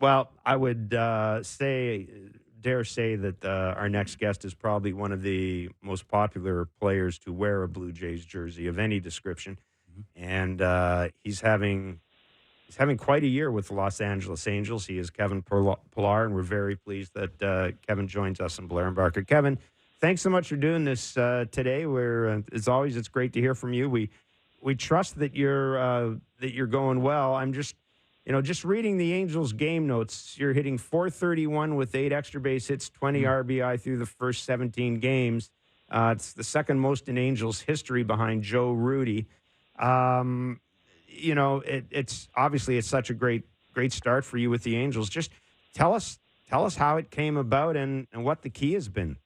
Well, I would dare say that our next guest is probably one of the most popular players to wear a Blue Jays jersey of any description, Mhm. and he's having quite a year with the Los Angeles Angels. He is Kevin Pillar, and we're very pleased that Kevin joins us in Blair and Barker. Kevin, thanks so much for doing this today. As always, it's great to hear from you. We trust that you're going well. I'm just reading the Angels game notes. You're hitting 431 with 8 extra base hits, 20 Mm. RBI through the first 17 games. It's the second most in Angels history behind Joe Rudy. Um, it's obviously it's such a great start for you with the Angels. Just tell us how it came about and what the key has been.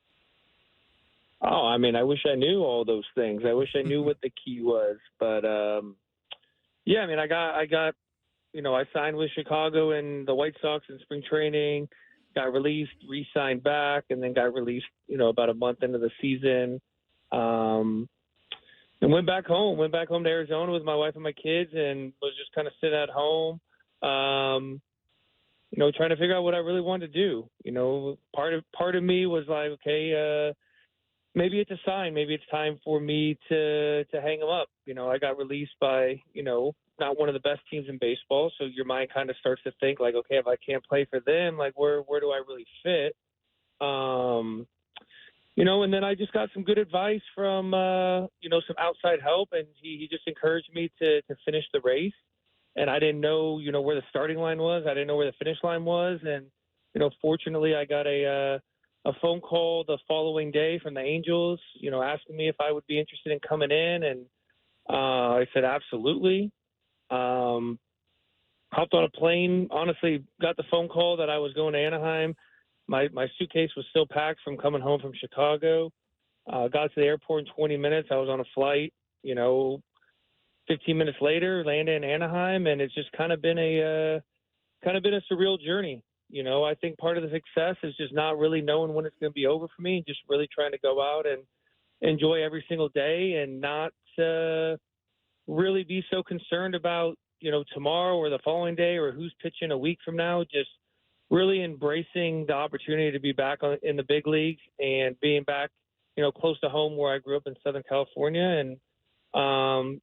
Oh, I mean, I wish I knew all those things. I wish I knew what the key was. But yeah, I mean, I signed with Chicago and the White Sox in spring training, got released, re-signed back, and then got released, about a month into the season. And went back home to Arizona with my wife and my kids, and was just kind of sitting at home, trying to figure out what I really wanted to do. Part of me was like, okay, maybe it's a sign. Maybe it's time for me to hang him up. I got released by, not one of the best teams in baseball. So your mind kind of starts to think like, okay, if I can't play for them, like where do I really fit? And then I just got some good advice from, some outside help, and he just encouraged me to finish the race. And I didn't know, where the starting line was. I didn't know where the finish line was. And, fortunately I got a phone call the following day from the Angels, asking me if I would be interested in coming in. And I said, absolutely. Hopped on a plane, honestly, got the phone call that I was going to Anaheim. My suitcase was still packed from coming home from Chicago. Got to the airport in 20 minutes. I was on a flight, 15 minutes later, landed in Anaheim, and it's just kind of been a surreal journey. I think part of the success is just not really knowing when it's going to be over for me, just really trying to go out and enjoy every single day and not really be so concerned about, tomorrow or the following day or who's pitching a week from now. Just really embracing the opportunity to be back in the big leagues and being back, close to home where I grew up in Southern California. And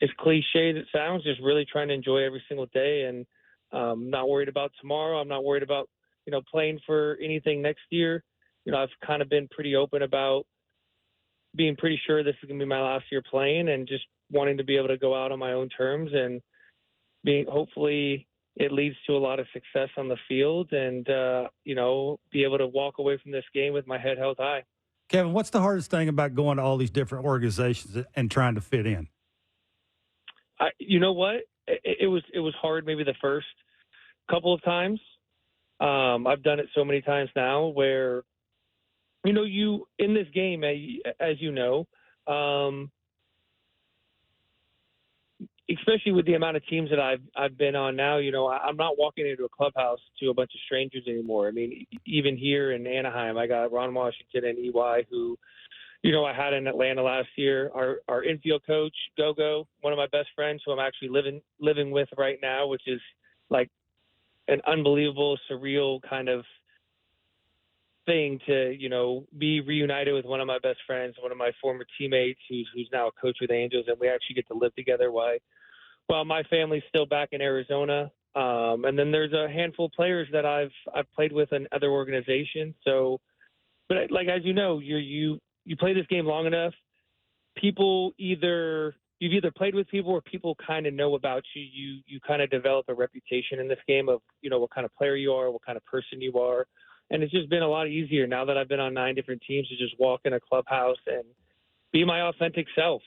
as cliche as it sounds, just really trying to enjoy every single day and not worried about tomorrow. I'm not worried about, playing for anything next year. I've kind of been pretty open about being pretty sure this is going to be my last year playing and just wanting to be able to go out on my own terms and hopefully it leads to a lot of success on the field and, be able to walk away from this game with my head held high. Kevin, what's the hardest thing about going to all these different organizations and trying to fit in? You know what? It was hard maybe the first couple of times. I've done it so many times now where, you in this game, as you know, especially with the amount of teams that I've been on now, I'm not walking into a clubhouse to a bunch of strangers anymore. I mean, even here in Anaheim, I got Ron Washington and EY who, I had in Atlanta last year. Our infield coach, Gogo, one of my best friends who I'm actually living with right now, which is like an unbelievable, surreal kind of thing to, be reunited with one of my best friends, one of my former teammates who's now a coach with the Angels, and we actually get to live together while my family's still back in Arizona. And then there's a handful of players that I've played with in other organizations. So, but like, as you know, you play this game long enough, you've either played with people or people kind of know about you. You kind of develop a reputation in this game of, what kind of player you are, what kind of person you are. And it's just been a lot easier now that I've been on 9 different teams to just walk in a clubhouse and be my authentic self.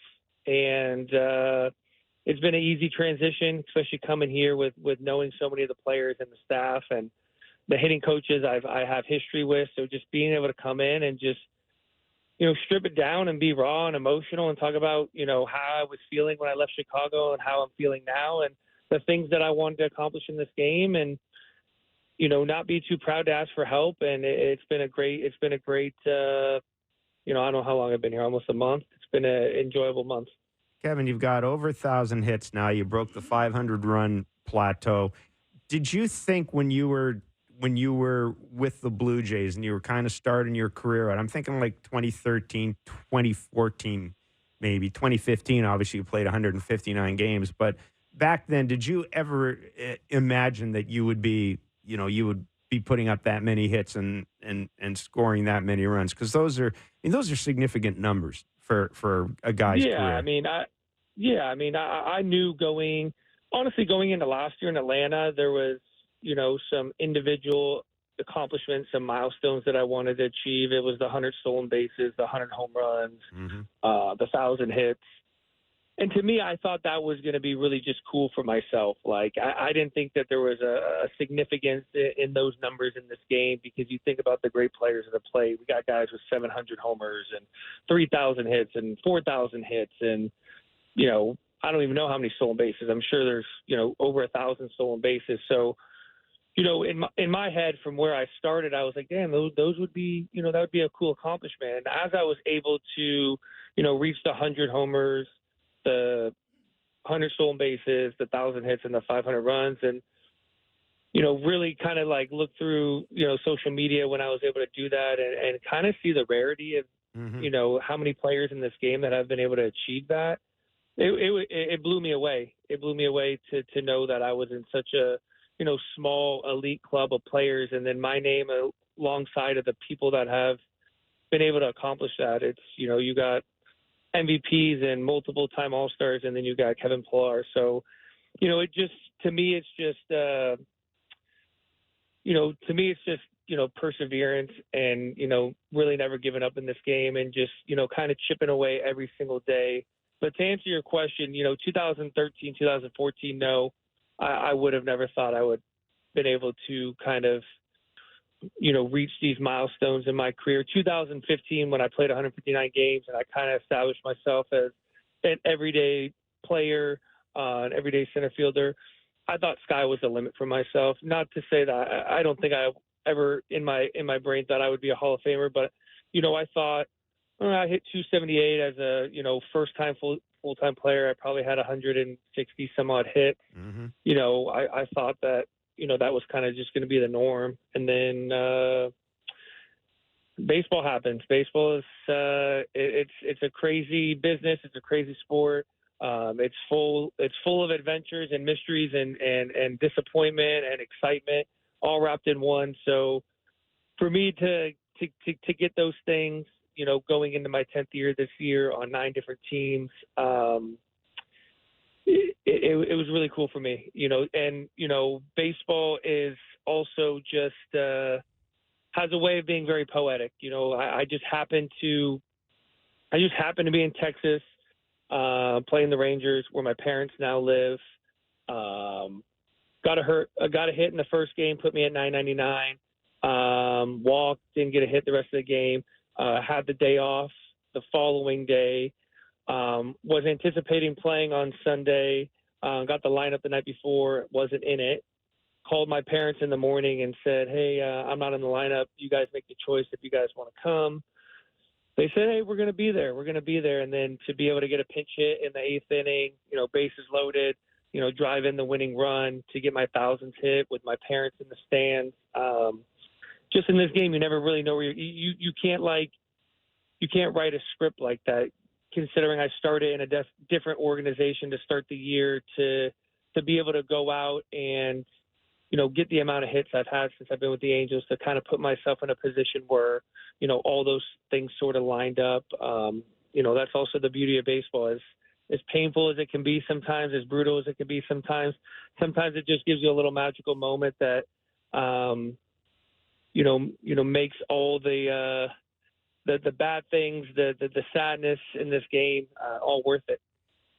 And it's been an easy transition, especially coming here with knowing so many of the players and the staff and the hitting coaches I have history with. So just being able to come in and just, strip it down and be raw and emotional and talk about, how I was feeling when I left Chicago and how I'm feeling now and the things that I wanted to accomplish in this game and, not be too proud to ask for help. And it's been a great, I don't know how long I've been here, almost a month. It's been an enjoyable month. Kevin, you've got over 1,000 hits now. You broke the 500 run plateau. Did you think when you were with the Blue Jays and you were kind of starting your career out, I'm thinking like 2013, 2014, maybe 2015, obviously you played 159 games, but back then, did you ever imagine that you would be putting up that many hits and scoring that many runs? Because those are significant numbers for a guy's Yeah, career. I knew honestly, going into last year in Atlanta, there was, some individual accomplishments, some milestones that I wanted to achieve. It was the 100 stolen bases, the 100 home runs, Hmm. the 1,000 hits. And to me, I thought that was going to be really just cool for myself. Like, I didn't think that there was a significance in those numbers in this game, because you think about the great players that have played. We got guys with 700 homers and 3,000 hits and 4,000 hits. And, I don't even know how many stolen bases. I'm sure there's, over 1,000 stolen bases. So, in my head, from where I started, I was like, damn, those would be, that would be a cool accomplishment. And as I was able to, reach the 100 homers, the 100 stolen bases, the 1,000 hits, and the 500 runs, and really kind of like look through social media when I was able to do that, and kind of see the rarity of Hmm. how many players in this game that have been able to achieve that. It blew me away. It blew me away to know that I was in such a small elite club of players, and then my name alongside of the people that have been able to accomplish that. It's you got MVPs and multiple time All-Stars, and then you got Kevin Pillar. So, it just, to me, it's just, perseverance and, really never giving up in this game, and just, kind of chipping away every single day. But to answer your question, 2013, 2014, no, I would have never thought I would been able to kind of, reach these milestones in my career. 2015, when I played 159 games and I kind of established myself as an everyday player, an everyday center fielder, I thought sky was the limit for myself. Not to say that I don't think I ever in my brain thought I would be a Hall of Famer, but I thought I hit 278 as a first time full time player. I probably had 160 some odd hits. Hmm. I thought that that was kind of just going to be the norm. And then baseball happens. Baseball is it's a crazy business. It's a crazy sport. It's full of adventures and mysteries and disappointment and excitement all wrapped in one. So for me to get those things, going into my 10th year this year on 9 different teams, it was really cool for me, and, baseball is also just, has a way of being very poetic. I just happened to be in Texas, playing the Rangers where my parents now live. Got a hit in the first game, put me at 999. Walked, didn't get a hit the rest of the game. Had the day off the following day. Was anticipating playing on Sunday. Got the lineup the night before, wasn't in it. Called my parents in the morning and said, hey, I'm not in the lineup. You guys make the choice if you guys want to come. They said, hey, we're going to be there. We're going to be there. And then to be able to get a pinch hit in the 8th inning, bases loaded, drive in the winning run, to get my thousands hit with my parents in the stands. Just in this game, you never really know where you can't write a script like that, considering I started in a different organization to start the year, to be able to go out and, get the amount of hits I've had since I've been with the Angels, to kind of put myself in a position where, all those things sort of lined up. That's also the beauty of baseball. As painful as it can be sometimes, as brutal as it can be sometimes it just gives you a little magical moment that, makes all the bad things, the sadness in this game, all worth it.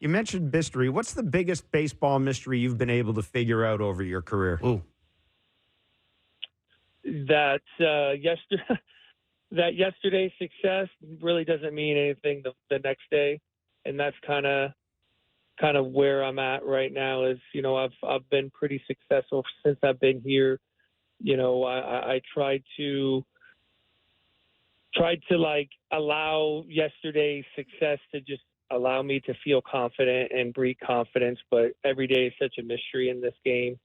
You mentioned mystery. What's the biggest baseball mystery you've been able to figure out over your career? Ooh. That yesterday's success really doesn't mean anything the next day, and that's kind of where I'm at right now. Is I've been pretty successful since I've been here. I tried to like allow yesterday's success to just allow me to feel confident and breed confidence. But every day is such a mystery in this game.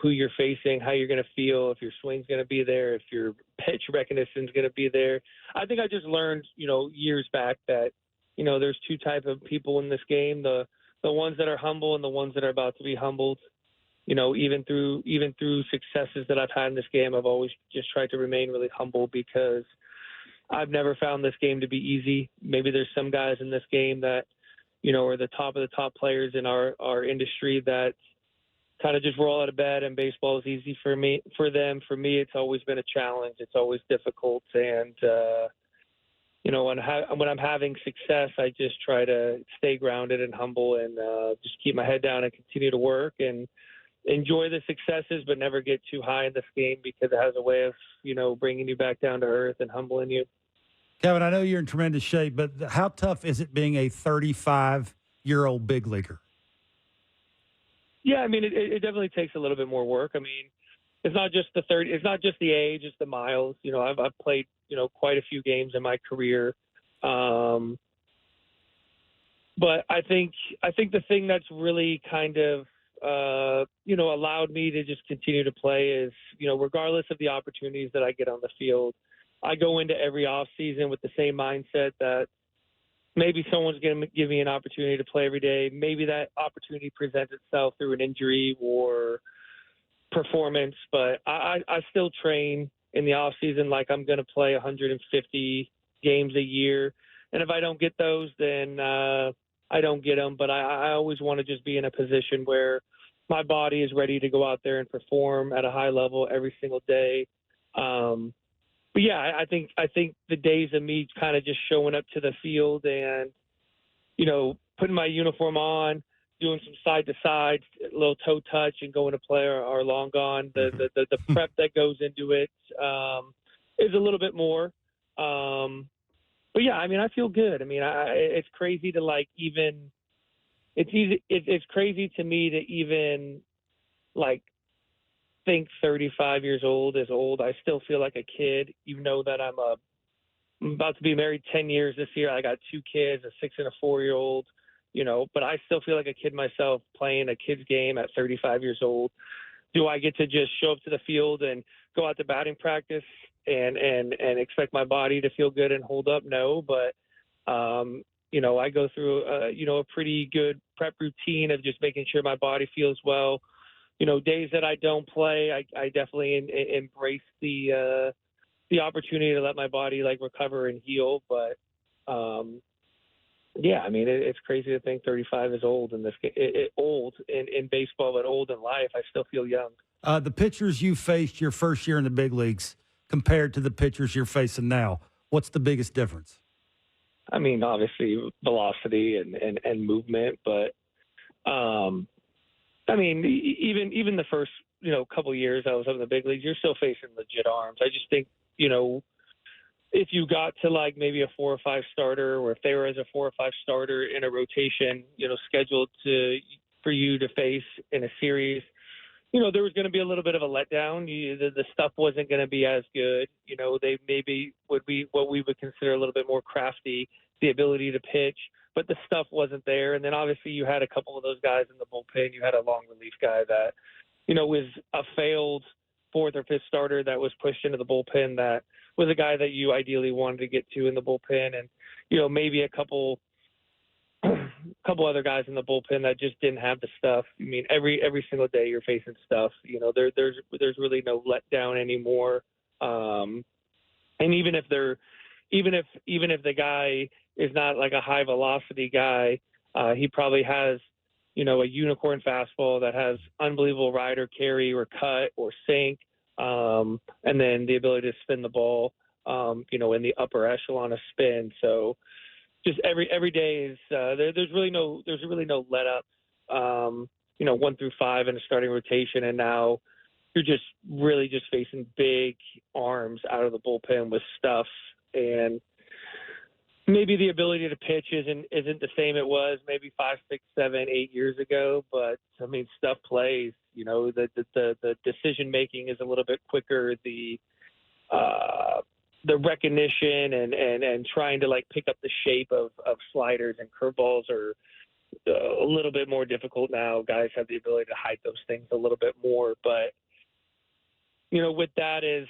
who you're facing, how you're going to feel, if your swing's going to be there, if your pitch recognition is going to be there. I think I just learned, years back that, there's two types of people in this game, the ones that are humble and the ones that are about to be humbled. Even through successes that I've had in this game, I've always just tried to remain really humble because I've never found this game to be easy. Maybe there's some guys in this game that, are the top of the top players in our industry that kind of just roll out of bed and baseball is easy for them. For me, it's always been a challenge. It's always difficult. And, when I'm having success, I just try to stay grounded and humble and just keep my head down and continue to work and enjoy the successes, but never get too high in this game because it has a way of, bringing you back down to earth and humbling you. Kevin, I know you're in tremendous shape, but how tough is it being a 35-year-old big leaguer? Yeah, I mean, it definitely takes a little bit more work. I mean, it's not just it's not just the age, it's the miles. I've played, quite a few games in my career. But I think the thing that's really kind of, allowed me to just continue to play is, regardless of the opportunities that I get on the field, I go into every off season with the same mindset that maybe someone's going to give me an opportunity to play every day. Maybe that opportunity presents itself through an injury or performance, but I still train in the off season like I'm going to play 150 games a year. And if I don't get those, then I don't get them. But I always want to just be in a position where my body is ready to go out there and perform at a high level every single day. But yeah, I think the days of me kind of just showing up to the field and, putting my uniform on, doing some side to side, a little toe touch and going to play are long gone. The prep that goes into it is a little bit more. But yeah, I mean, I feel good. I mean, it's crazy to it's crazy to me to even think 35 years old is old. I still feel like a kid, even though that I'm about to be married 10 years this year. I got 2 kids, a 6 and a 4-year-old, but I still feel like a kid myself playing a kid's game at 35 years old. Do I get to just show up to the field and go out to batting practice and expect my body to feel good and hold up? No, but, I go through, a pretty good prep routine of just making sure my body feels well. Days that I don't play, I definitely embrace the opportunity to let my body recover and heal. But yeah, I mean, it's crazy to think 35 is old in this old in baseball, but old in life. I still feel young. The pitchers you faced your first year in the big leagues compared to the pitchers you're facing now, what's the biggest difference? I mean, obviously velocity and movement, but I mean, even the first, couple years I was up in the big leagues, you're still facing legit arms. I just think, if you got to maybe a 4 or 5 starter, or if they were as a 4 or 5 starter in a rotation, scheduled for you to face in a series, there was going to be a little bit of a letdown. The stuff wasn't going to be as good. They maybe would be what we would consider a little bit more crafty, the ability to pitch, but the stuff wasn't there. And then obviously you had a couple of those guys in the bullpen. You had a long relief guy that, was a failed 4th or 5th starter that was pushed into the bullpen, that was a guy that you ideally wanted to get to in the bullpen. And, maybe a couple other guys in the bullpen that just didn't have the stuff. I mean, every single day you're facing stuff. There's really no letdown anymore. And even if the guy is not like a high velocity guy, he probably has, a unicorn fastball that has unbelievable ride or carry or cut or sink, and then the ability to spin the ball, in the upper echelon of spin. So just every day is there's really no let up, 1 through 5 in a starting rotation, and now you're just really just facing big arms out of the bullpen with stuff, and maybe the ability to pitch isn't the same it was maybe 5, 6, 7, 8 years ago, but I mean, stuff plays. The decision making is a little bit quicker. The recognition and trying to pick up the shape of sliders and curveballs are a little bit more difficult now. Guys have the ability to hide those things a little bit more. But, with that is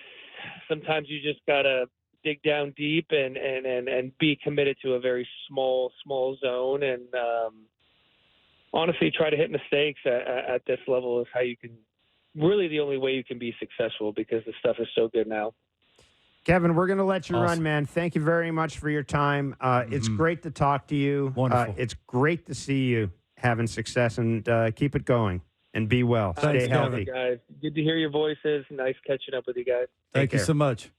sometimes you just got to dig down deep and be committed to a very small zone. And honestly, try to hit mistakes at this level is how you can really the only way you can be successful, because the stuff is so good now. Kevin, we're going to let you Awesome. run, man. Thank you very much for your time. It's great to talk to you. Wonderful. It's great to see you having success, and keep it going and be well. Thanks, Stay Kevin. healthy. Guys, good to hear your voices. Nice catching up with you guys. Thank you care. so much.